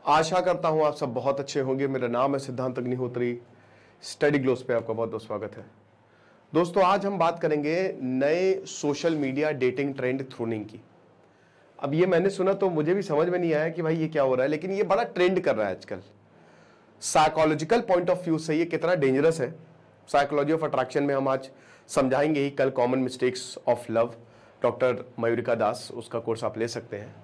आशा करता हूं आप सब बहुत अच्छे होंगे। मेरा नाम है सिद्धांत अग्निहोत्री। स्टडी ग्लोस पे आपका बहुत बहुत स्वागत है। दोस्तों, आज हम बात करेंगे नए सोशल मीडिया डेटिंग ट्रेंड थ्रोनिंग की। अब ये मैंने सुना तो मुझे भी समझ में नहीं आया कि भाई ये क्या हो रहा है, लेकिन ये बड़ा ट्रेंड कर रहा है आजकल। साइकोलॉजिकल पॉइंट ऑफ व्यू से ये कितना डेंजरस है, साइकोलॉजी ऑफ अट्रैक्शन में हम आज समझाएंगे ही। कल common mistakes of love, doctor Mayurika Das, उसका कोर्स आप ले सकते हैं।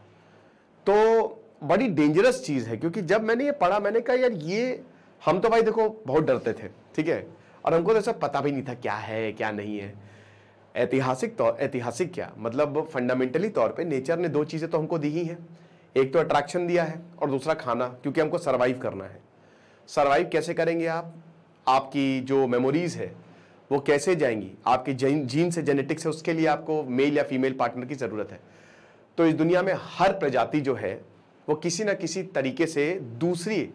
तो बड़ी डेंजरस चीज है, क्योंकि जब मैंने ये पढ़ा मैंने कहा यार ये, हम तो भाई देखो बहुत डरते थे, ठीक है, और हमको तो ऐसा पता भी नहीं था क्या है क्या नहीं है। ऐतिहासिक क्या मतलब, फंडामेंटली तौर पे नेचर ने दो चीजें तो हमको दी ही हैं। एक तो अट्रैक्शन दिया है और दूसरा खाना, क्योंकि हमको सरवाइव करना है। सरवाइव कैसे करेंगे आप? आपकी जो मेमोरीज है वो कैसे जाएंगी, आपकी जीन से, जेनेटिक्स है, उसके लिए आपको मेल या फीमेल पार्टनर की जरूरत है। तो इस दुनिया में हर प्रजाति जो है वो किसी ना किसी तरीके से दूसरी,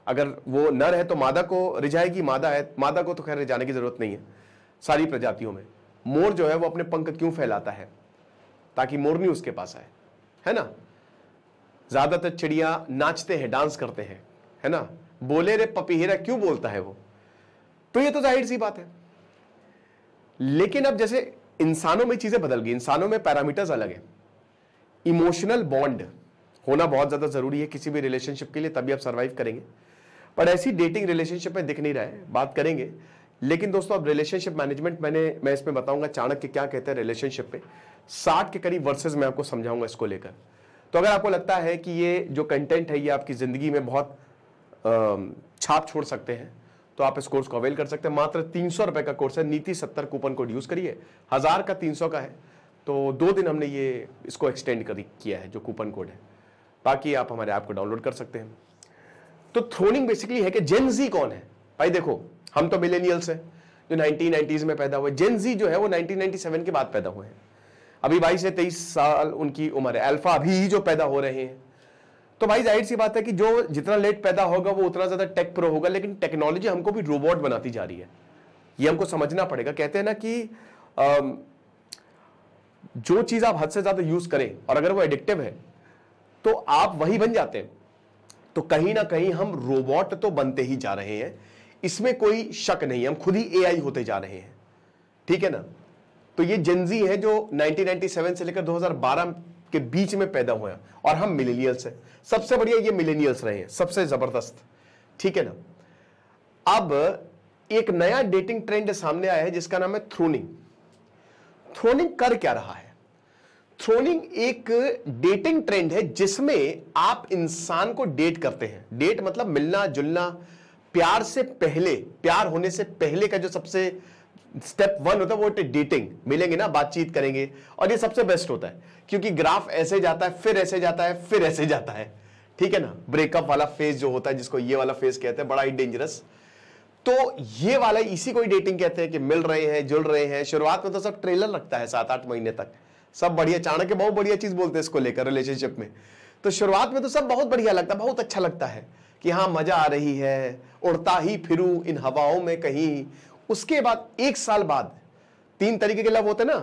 अगर वो नर है तो मादा को रिझाएगी, मादा है, मादा को तो खैर रिझाने की जरूरत नहीं है। सारी प्रजातियों में मोर जो है वो अपने पंख क्यों फैलाता है? ताकि मोरनी उसके पास आए, है ना। ज्यादातर चिड़िया नाचते हैं, डांस करते हैं, है ना। बोले रे पपीहेरा क्यों बोलता है वो? तो ये तो जाहिर सी बात है। लेकिन अब जैसे इंसानों में चीजें बदल गई, इंसानों में पैरामीटर्स अलग है। इमोशनल बॉन्ड होना बहुत ज्यादा जरूरी है किसी भी रिलेशनशिप के लिए, तभी आप सरवाइव करेंगे। पर ऐसी डेटिंग रिलेशनशिप में दिख नहीं रहा है, बात करेंगे। लेकिन दोस्तों, अब रिलेशनशिप मैनेजमेंट मैं इसमें बताऊंगा चाणक्य क्या कहते हैं रिलेशनशिप पे। 60 के करीब वर्सेस मैं आपको समझाऊंगा इसको लेकर। तो अगर आपको लगता है कि ये जो कंटेंट है ये आपकी जिंदगी में बहुत छाप छोड़ सकते हैं, तो आप इस कोर्स को अवेल कर सकते हैं। मात्र 300 रुपए का कोर्स है। नीति 70 कूपन कोड यूज करिए। 1000 का 300 का है, तो 2 दिन हमने ये इसको एक्सटेंड किया है, जो कूपन कोड है। बाकी आप हमारे ऐप को डाउनलोड कर सकते हैं। तो थ्रोनिंग बेसिकली है कि जेन जी कौन है? भाई देखो, हम तो मिलेनियल्स हैं जो 1990s में पैदा हुए। जेन जी जो है वो 1997 के बाद पैदा हुए हैं। अभी 22 से 23 साल उनकी उम्र है। अल्फा अभी ही जो पैदा हो रहे हैं। तो भाई जाहिर सी बात है कि जो जितना लेट पैदा होगा वो उतना ज्यादा टेक प्रो होगा। लेकिन टेक्नोलॉजी हमको भी रोबोट बनाती जा रही है, ये हमको समझना पड़ेगा। कहते हैं ना कि जो चीज आप हद से ज्यादा यूज करें और अगर वो एडिक्टिव है तो आप वही बन जाते हैं। तो कहीं ना कहीं हम रोबोट तो बनते ही जा रहे हैं, इसमें कोई शक नहीं है। हम खुद ही एआई होते जा रहे हैं, ठीक है ना। तो ये जेनजी है जो 1997 से लेकर 2012 के बीच में पैदा हुए हैं, और हम मिलेनियल्स हैं। सबसे बढ़िया ये मिलेनियल्स रहे हैं, सबसे जबरदस्त, ठीक है ना। अब एक नया डेटिंग ट्रेंड सामने आया है जिसका नाम है थ्रोनिंग। थ्रोनिंग कर क्या रहा है? थ्रोनिंग एक डेटिंग ट्रेंड है जिसमें आप इंसान को डेट करते हैं। डेट मतलब मिलना जुलना, प्यार से पहले, प्यार होने से पहले का जो सबसे स्टेप 1 होता है वो डेटिंग। मिलेंगे ना, बातचीत करेंगे, और ये सबसे बेस्ट होता है क्योंकि ग्राफ ऐसे जाता है, फिर ऐसे जाता है, फिर ऐसे जाता है, ठीक है ना। ब्रेकअप वाला फेज जो होता है, जिसको ये वाला फेज कहते हैं, बड़ा ही डेंजरस। तो ये वाला इसी को ही डेटिंग कहते हैं कि मिल रहे हैं, जुड़ रहे हैं। शुरुआत में तो सब ट्रेलर लगता है, 7-8 महीने तक सब बढ़िया। चाणक्य बहुत बढ़िया चीज बोलते हैं इसको लेकर रिलेशनशिप में। तो शुरुआत में तो सब बहुत बढ़िया लगता है, बहुत अच्छा लगता है कि हाँ मजा आ रही है, उड़ता ही फिरूं इन हवाओं में कहीं। उसके बाद 1 साल बाद 3 तरीके के लव होते हैं ना,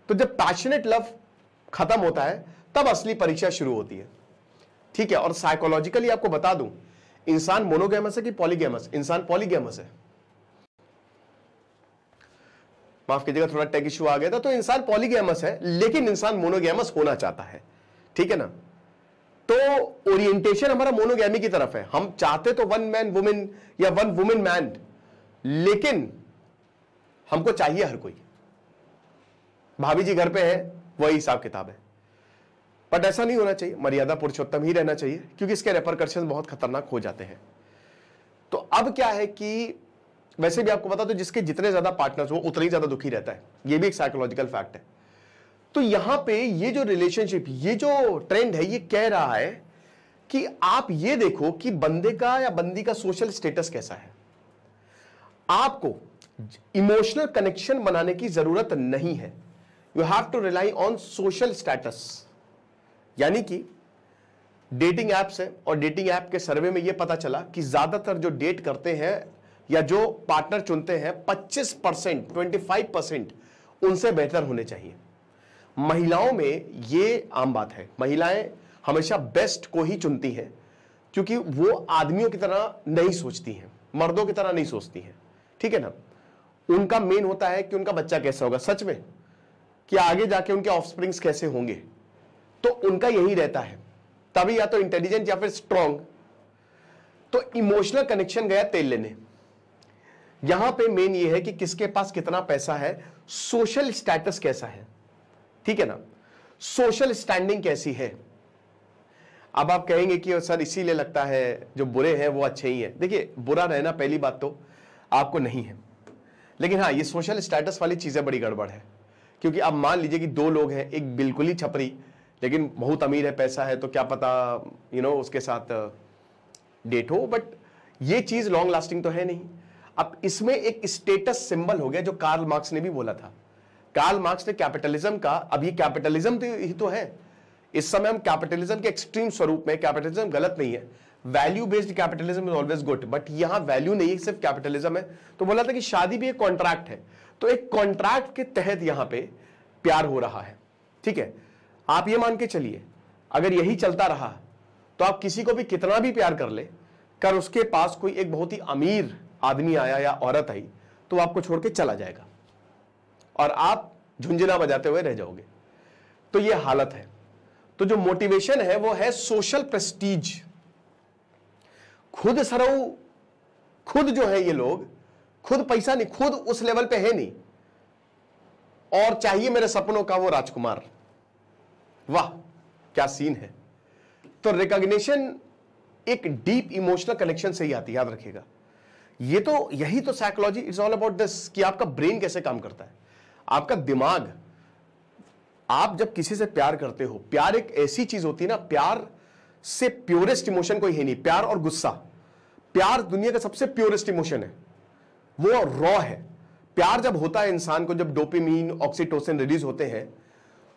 तो जब पैशनेट लव खत्म होता है तब असली परीक्षा शुरू होती है, ठीक है। और साइकोलॉजिकली आपको बता दूं, इंसान मोनोगैमस है कि पॉलीगैमस? इंसान पॉलीगैमस है। माफ कीजिएगा, थोड़ा टेक इश्यू आ गया था। तो इंसान पॉलीगैमस है, लेकिन इंसान मोनोगैमस होना चाहता है, ठीक है ना। तो ओरिएंटेशन हमारा मोनोगैमी की तरफ है। हम चाहते तो 1 मैन वुमेन या 1 वुमेन मैन, लेकिन हमको चाहिए हर कोई। भाभी जी घर पे है, वही हिसाब किताब है। बट ऐसा नहीं होना चाहिए, मर्यादा पुरुषोत्तम ही रहना चाहिए, क्योंकि इसके रेपरकशन बहुत खतरनाक हो जाते हैं। तो अब क्या है कि वैसे भी आपको बता दो, जिसके जितने ज्यादा पार्टनर्स हो उतना ही ज्यादा दुखी रहता है। ये भी एक साइकोलॉजिकल फैक्ट है। तो यहां पे ये जो रिलेशनशिप, ये जो ट्रेंड है, ये कह रहा है कि आप ये देखो कि बंदे का या बंदी का सोशल स्टेटस कैसा है। आपको इमोशनल कनेक्शन बनाने की जरूरत नहीं है। You have to rely on social status. यानी कि डेटिंग एप्स है, और डेटिंग ऐप के सर्वे में यह पता चला कि ज्यादातर जो डेट करते हैं या जो पार्टनर चुनते हैं, 25%, 25% उनसे बेहतर होने चाहिए। महिलाओं में यह आम बात है, महिलाएं हमेशा बेस्ट को ही चुनती हैं, क्योंकि वो आदमियों की तरह नहीं सोचती हैं, मर्दों की तरह नहीं सोचती हैं, ठीक है ना। उनका मेन होता है कि उनका बच्चा कैसा होगा, सच में, कि आगे जाके उनके ऑफस्प्रिंग्स कैसे होंगे, तो उनका यही रहता है। तभी या तो इंटेलिजेंट या फिर स्ट्रांग। तो इमोशनल कनेक्शन गया तेल लेने। यहां पे मेन ये है कि किसके पास कितना पैसा है, सोशल स्टेटस कैसा है, ठीक है ना, सोशल स्टैंडिंग कैसी है। अब आप कहेंगे कि सर इसीलिए लगता है जो बुरे हैं वो अच्छे ही हैं। देखिए, बुरा रहना पहली बात तो आपको नहीं है, लेकिन हाँ, ये सोशल स्टेटस वाली चीजें बड़ी गड़बड़ है। क्योंकि अब मान लीजिए कि दो लोग हैं, एक बिल्कुल ही छपरी लेकिन बहुत अमीर है, पैसा है, तो क्या पता उसके साथ डेट हो, बट ये चीज लॉन्ग लास्टिंग तो है नहीं। अब इसमें एक स्टेटस सिंबल हो गया, जो कार्ल मार्क्स ने भी बोला था। कार्ल मार्क्स ने कैपिटलिज्म का, अब ये कैपिटलिज्म ही तो है, इस समय हम कैपिटलिज्म के एक्सट्रीम स्वरूप में, कैपिटलिज्म गलत नहीं है, value based capitalism is always good, but यहां वैल्यू नहीं है, सिर्फ कैपिटलिज्म है। तो बोला था कि शादी भी एक कॉन्ट्रैक्ट है, तो एक कॉन्ट्रैक्ट के तहत यहां पे प्यार हो रहा है, ठीक है। आप ये मान के चलिए, अगर यही चलता रहा तो आप किसी को भी कितना भी प्यार कर ले, कर उसके पास कोई एक बहुत ही अमीर आदमी आया या औरत आई, तो आपको छोड़ के चला जाएगा और आप झुंझुना बजाते हुए रह जाओगे। तो ये हालत है। तो जो मोटिवेशन है वो है सोशल प्रेस्टीज। खुद सरऊ, खुद जो है ये लोग, खुद पैसा नहीं, खुद उस लेवल पे है नहीं, और चाहिए मेरे सपनों का वो राजकुमार। वाह क्या सीन है। तो रिकॉग्निशन एक डीप इमोशनल कनेक्शन से ही आती है, याद रखिएगा। ये तो, यही तो psychology is all about this, कि आपका ब्रेन कैसे काम करता है, आपका दिमाग। आप जब किसी से प्यार करते हो, प्यार एक ऐसी चीज होती है ना, प्यार से प्योरेस्ट इमोशन कोई है नहीं। प्यार और गुस्सा, प्यार दुनिया का सबसे प्योरेस्ट इमोशन है, वो रॉ है। प्यार जब होता है इंसान को, जब डोपामिन, ऑक्सीटोसिन रिलीज होते हैं,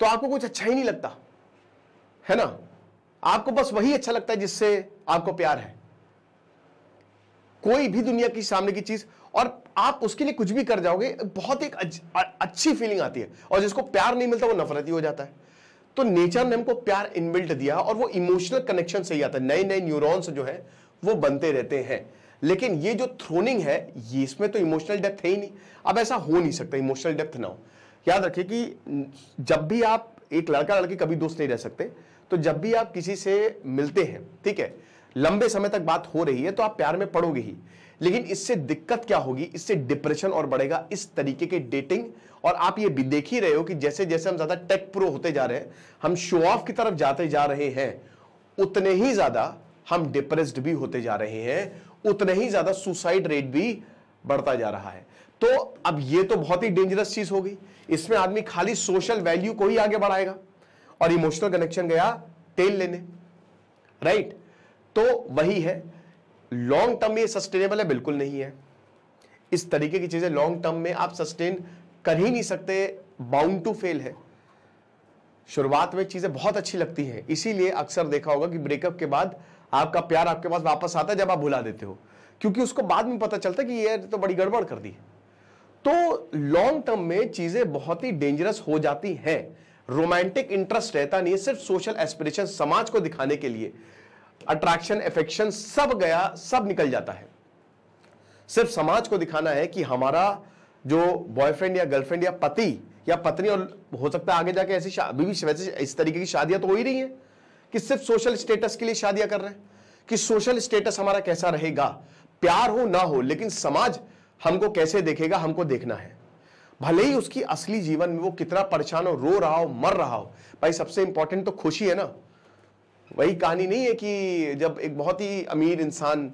तो आपको कुछ अच्छा ही नहीं लगता है ना। आपको बस वही अच्छा लगता है जिससे आपको प्यार है, कोई भी दुनिया की सामने की चीज, और आप उसके लिए कुछ भी कर जाओगे, बहुत एक अच्छी फीलिंग आती है। और जिसको प्यार नहीं मिलता वो नफरत ही हो जाता है। तो नेचर ने हमको प्यार इनबिल्ट दिया, और वो इमोशनल कनेक्शन से ही आता है। नए नए न्यूरॉन्स जो है वो बनते रहते हैं। लेकिन ये जो थ्रोनिंग है, ये इसमें तो इमोशनल डेप्थ है ही नहीं। अब ऐसा हो नहीं सकता इमोशनल डेप्थ ना हो। याद रखिए कि जब भी आप, एक लड़का लड़की कभी दोस्त नहीं रह सकते, तो जब भी आप किसी से मिलते हैं, ठीक है, लंबे समय तक बात हो रही है, तो आप प्यार में पड़ोगे ही। लेकिन इससे दिक्कत क्या होगी, इससे डिप्रेशन और बढ़ेगा, इस तरीके के डेटिंग। और आप ये भी देख ही रहे हो कि जैसे जैसे हम ज्यादा टेक प्रो होते जा रहे हैं, हम शो ऑफ की तरफ जाते जा रहे हैं, उतने ही ज्यादा हम डिप्रेस्ड भी होते जा रहे हैं, उतने ही ज्यादा सुसाइड रेट भी बढ़ता जा रहा है। तो अब ये तो बहुत ही डेंजरस चीज हो गई। इसमें आदमी खाली सोशल वैल्यू को ही आगे बढ़ाएगा, और इमोशनल कनेक्शन गया तेल लेने, राइट। तो वही है, लॉन्ग टर्म में सस्टेनेबल है, बिल्कुल नहीं है। इस तरीके की चीजें लॉन्ग टर्म में आप सस्टेन कर ही नहीं सकते, बाउंड टू फेल है। शुरुआत में चीजें बहुत अच्छी लगती हैं, इसीलिए अक्सर देखा होगा कि ब्रेकअप के बाद आपका प्यार आपके पास वापस आता है जब आप भुला देते हो, क्योंकि उसको बाद में पता चलता है कि ये तो बड़ी गड़बड़ कर दी। तो लॉन्ग टर्म में चीजें बहुत ही डेंजरस हो जाती हैं। रोमांटिक इंटरेस्ट रहता नहीं है, सिर्फ सोशल एस्पिरेशन, समाज को दिखाने के लिए, अट्रैक्शन, अफेक्शन सब गया, सब निकल जाता है। सिर्फ समाज को दिखाना है कि हमारा जो बॉयफ्रेंड या गर्लफ्रेंड या पति या पत्नी, और हो सकता है आगे जाके ऐसी अभी भी वैसे इस तरीके की शादियां तो हो ही रही हैं कि सिर्फ सोशल स्टेटस के लिए शादियां कर रहे हैं, कि सोशल स्टेटस हमारा कैसा रहेगा, प्यार हो ना हो, लेकिन समाज हमको कैसे देखेगा, हमको देखना है। भले ही उसकी असली जीवन में वो कितना परेशान हो, रो रहा हो, मर रहा हो, भाई सबसे इंपॉर्टेंट तो खुशी है ना। वही कहानी नहीं है कि जब एक बहुत ही अमीर इंसान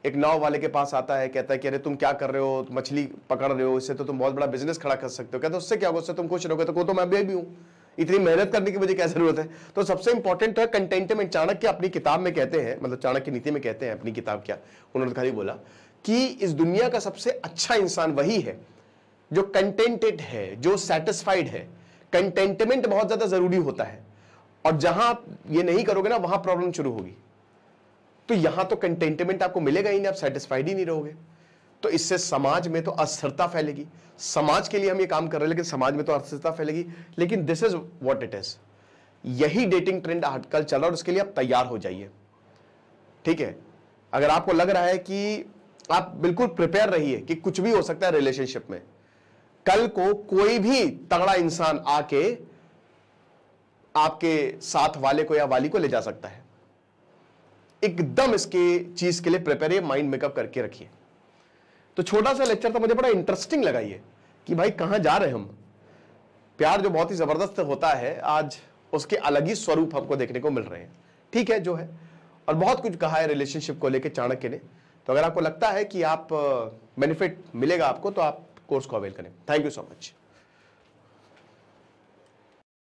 एक नाव वाले के पास आता है, कहता है कि अरे तुम क्या कर रहे हो, मछली पकड़ रहे हो, इससे तो तुम बहुत बड़ा बिजनेस खड़ा कर सकते हो। कहते उससे क्या होगा, उससे तुम खुश रहोगे। तो मैं भी हूं, इतनी मेहनत करने की मुझे क्या जरूरत है। तो सबसे इंपॉर्टेंट है कंटेंटमेंट। चाणक्य अपनी किताब में कहते हैं, मतलब चाणक्य नीति में कहते हैं, अपनी किताब क्या, उन्होंने खाली बोला कि इस दुनिया का सबसे अच्छा इंसान वही है जो कंटेंटेड है, जो सेटिस्फाइड है। कंटेंटमेंट बहुत ज्यादा जरूरी होता है, और जहां आप ये नहीं करोगे ना, वहां प्रॉब्लम शुरू होगी। तो यहां तो कंटेंटमेंट आपको मिलेगा ही नहीं, आप सेटिस्फाइड ही नहीं रहोगे। तो इससे समाज में तो अस्थिरता फैलेगी। समाज के लिए हम ये काम कर रहे हैं, लेकिन समाज में तो अस्थिरता फैलेगी। लेकिन this is what it is. यही डेटिंग ट्रेंड आजकल चला, और उसके लिए आप तैयार हो जाइए। ठीक है, अगर आपको लग रहा है कि आप बिल्कुल प्रिपेयर रहिए कि कुछ भी हो सकता है रिलेशनशिप में, कल को कोई भी तगड़ा इंसान आके आपके साथ वाले को या वाली को ले जा सकता है। एकदम इसके चीज के लिए प्रिपेयर, माइंड मेकअप करके रखिए। तो छोटा सा लेक्चर था, मुझे बड़ा इंटरेस्टिंग लगा ये कि भाई कहां जा रहे हैं हम। प्यार जो बहुत ही जबरदस्त होता है, आज उसके अलग ही स्वरूप हमको देखने को मिल रहे हैं। ठीक है जो है, और बहुत कुछ कहा है रिलेशनशिप को लेकर चाणक्य ने। तो अगर आपको लगता है कि आप बेनिफिट मिलेगा आपको, तो आप कोर्स को अवेल करें। Thank you so much.